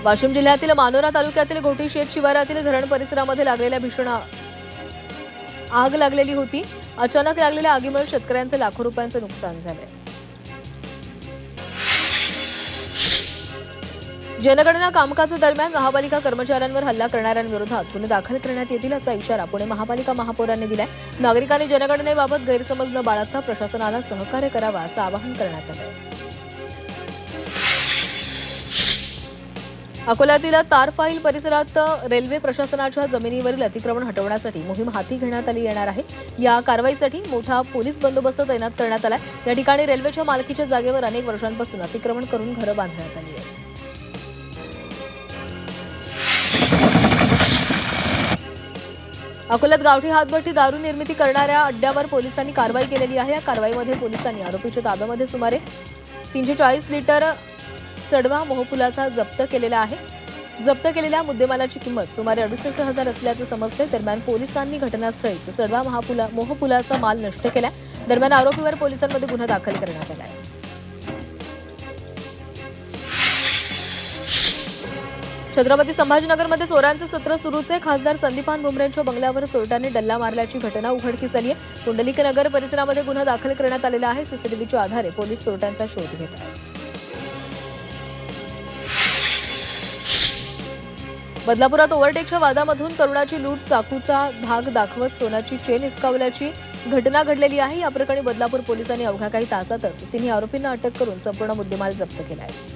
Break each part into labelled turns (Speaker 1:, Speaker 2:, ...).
Speaker 1: वाशिम जिल्ह्यातील मानोरा तालुक्यातील घोटी शेत शिवारातील धरण परिसरामध्ये लागलेल्या भीषण आग लागलेली होती। अचानक लागलेल्या आगीमुळे शेतकऱ्यांचे लाखो रुपयांचे नुकसान झाले। जनगणना कामकाजादरम्यान महापालिका कर्मचाऱ्यांवर हल्ला करणाऱ्यांविरोधात गुन्हे दाखल करण्यात येतील असा इशारा पुणे महापालिका महापौरांनी दिलाय। नागरिकांनी जनगणनेबाबत गैरसमज न बाळगता प्रशासनाला सहकार्य करावा असं आवाहन करण्यात आलं। अकोल्यातील तारफाईल परिसरात रेल्वे प्रशासनाच्या जमिनीवरील अतिक्रमण हटवण्यासाठी मोहीम हाती घेण्यात आली येणार आहे। या कारवाईसाठी मोठा पोलीस बंदोबस्त तैनात करण्यात आलाय। या ठिकाणी रेल्वेच्या मालकीच्या जागेवर अनेक वर्षांपासून अतिक्रमण करून घरं बांधण्यात आली आहेत। अकोल्यात गावठी हातभट्टी दारू निर्मिती करणाऱ्या अड्ड्यावर पोलिसांनी कारवाई केलेली आहे। या कारवाईमध्ये पोलिसांनी आरोपीच्या ताब्यामध्ये सुमारे 340 लिटर सडवा मोहफुलाचा जप्त केलेला आहे। जप्त केलेल्या मुद्देमालाची किंमत सुमारे 68,000 असल्याचे समजते। दरम्यान पोलिसांनी घटनास्थळीच सडवा मोहफुलाचा माल नष्ट केला। दरम्यान आरोपीवर पोलिसांमध्ये गुन्हा दाखल करण्यात आला आहे। छत्रपती संभाजीनगरमध्ये चोरांचे सत्र सुरूच आहे। खासदार संदीपान भुमरेंच्या बंगल्यावर चोरट्यांनी डल्ला मारल्याची घटना उघडकीस आली आहे। पुंडलिक नगर परिसरामध्ये गुन्हा दाखल करण्यात आलेला आहे। सीसीटीव्हीच्या आधारे पोलीस चोरट्यांचा शोध घेत आहेत। बदलापुरात ओव्हरटेकच्या वादामधून तरुणाची लूट, चाकूचा धाक दाखवत सोन्याची चेन हिसकावल्याची घटना घडलेली आहे। या प्रकरणी बदलापूर पोलिसांनी अवघ्या काही तासातच तिन्ही आरोपींना अटक करून संपूर्ण मुद्देमाल जप्त केला आहे।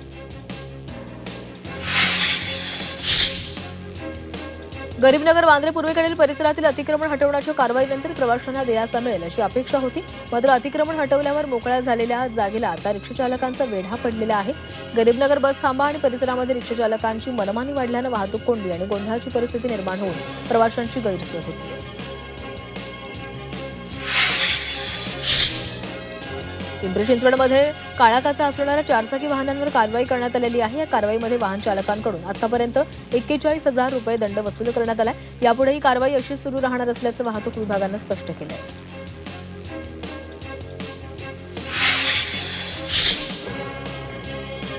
Speaker 1: गरीबनगर वांद्रे पूर्वेकडील परिसरातील अतिक्रमण हटवण्याच्या कारवाईनंतर प्रवाशांना दिलासा मिळेल अशी अपेक्षा होती। मात्र अतिक्रमण हटवल्यावर मोकळ्या झालेल्या जागेला आता रिक्षाचालकांचा वेढा पडलेला आहे। गरीबनगर बस थांबा आणि परिसरामध्ये रिक्षाचालकांची मनमानी वाढल्यानं वाहतूक कोंडी आणि गोंधळाची परिस्थिती निर्माण होऊन प्रवाशांची गैरसोय होती। पिंपरी चिंचवडमध्ये काळा काचा असणाऱ्या चारचाकी वाहनांवर कारवाई करण्यात आलेली आहे। या कारवाईमध्ये वाहन चालकांकडून आतापर्यंत 41,000 रुपये दंड वसूल करण्यात आला। यापुढे ही कारवाई अशीच सुरू राहणार असल्याचं वाहतूक विभागानं स्पष्ट केलं आहे।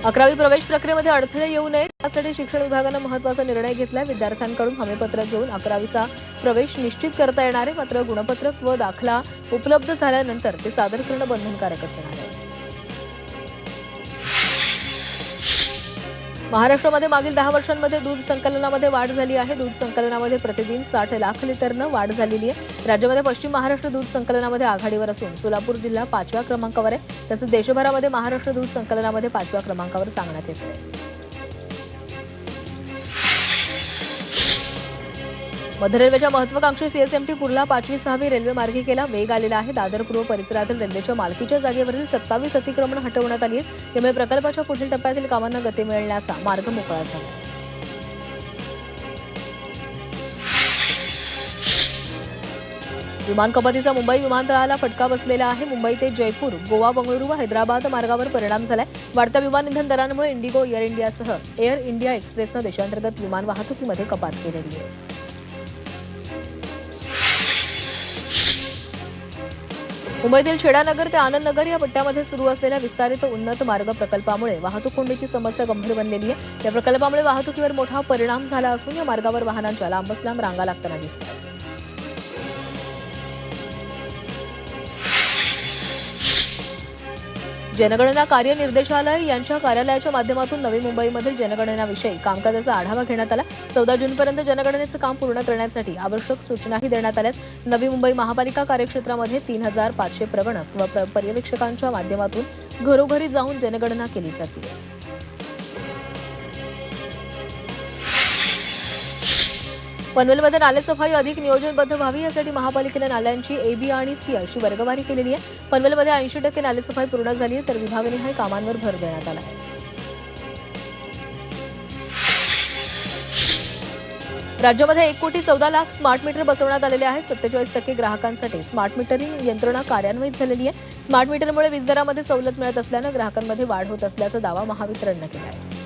Speaker 1: अकरावी प्रवेश प्रक्रियेमध्ये अडथळे येऊ नयेत यासाठी शिक्षण विभागानं महत्त्वाचा निर्णय घेतलाय। विद्यार्थ्यांकडून हमीपत्रक घेऊन 11वीचा प्रवेश निश्चित करता येणार आहे। मात्र गुणपत्रक व दाखला उपलब्ध झाल्यानंतर ते सादर करणं बंधनकारक असणार आहे। महाराष्ट्रामध्ये मागील 10 वर्षांमध्ये दूध संकलनामध्ये वाढ झाली आहे। दूध संकलनामध्ये प्रतिदिन 60 लाख लिटरनं वाढ झालेली आहे। राज्यामध्ये पश्चिम महाराष्ट्र दूध संकलनामध्ये आघाडीवर असून सोलापूर जिल्हा 5व्या क्रमांकावर आहे। तसंच देशभरामध्ये महाराष्ट्र दूध संकलनामध्ये 5व्या क्रमांकावर सांगण्यात येत आहे। मध्य रेल्वेच्या महत्वाकांक्षी सीएसएमटी कुर्ला 5वी 6वी रेल्वे मार्गी केला वेग आलेला आहे। दादर पूर्व परिसरातील रेल्वेच्या मालकीच्या जागेवरील 27 अतिक्रमण हटवण्यात आली आहेत। त्यामुळे प्रकल्पाच्या पुढील टप्प्यातील कामांना गती मिळण्याचा मार्ग मोकळा झाला। विमान कपातीचा मुंबई विमानतळाला फटका बसलेला आहे। मुंबई ते जयपूर, गोवा, बंगळुरू व हैदराबाद मार्गावर परिणाम झालाय। वाढत्या विमान इंधन दरांमुळे इंडिगो, एअर इंडियासह एअर इंडिया एक्सप्रेसनं देशांतर्गत विमान वाहतुकीमध्ये कपात केलेली आहे। मुंबईतील छेडानगर ते आनंदनगर या पट्ट्यामध्ये सुरू असलेल्या विस्तारित उन्नत मार्ग प्रकल्पामुळे वाहतूक कोंडीची समस्या गंभीर बनलेली आहे। या प्रकल्पामुळे वाहतुकीवर मोठा परिणाम झाला असून या मार्गावर वाहनांच्या लांबच लांब रांगा लागताना दिसतात। जनगणना कार्यनिर्देशालय यांच्या कार्यालयाच्या माध्यमातून नवी मुंबईमधील जनगणनाविषयी कामकाजाचा आढावा घेण्यात आला। 14 जूनपर्यंत जनगणनेचं काम पूर्ण करण्यासाठी आवश्यक सूचनाही देण्यात आल्यात। नवी मुंबई महापालिका कार्यक्षेत्रामध्ये 3,500 प्रगणक व पर्यवेक्षकांच्या माध्यमातून घरोघरी जाऊन जनगणना केली जाते। पनवेलमध्ये नालेसफाई अधिक नियोजनबद्ध व्हावी यासाठी महापालिकेने नाल्यांची AB आणि C अशी वर्गवारी केलेली आहे। पनवेलमध्ये 80% नालेसफाई पूर्ण झाली आहे तर विभागनिहाय कामांवर भर देण्यात आला आहे। राज्यामध्ये 1,14,00,000 स्मार्ट मीटर बसवण्यात आलेले आहेत। 47% ग्राहकांसाठी स्मार्ट मीटरिंग यंत्रणा कार्यान्वित झालेली आहे। स्मार्ट मीटरमुळे वीज दरामध्ये सवलत मिळत असल्यानं ग्राहकांमध्ये वाढ होत असल्याचा दावा महावितरणनं केला आहे।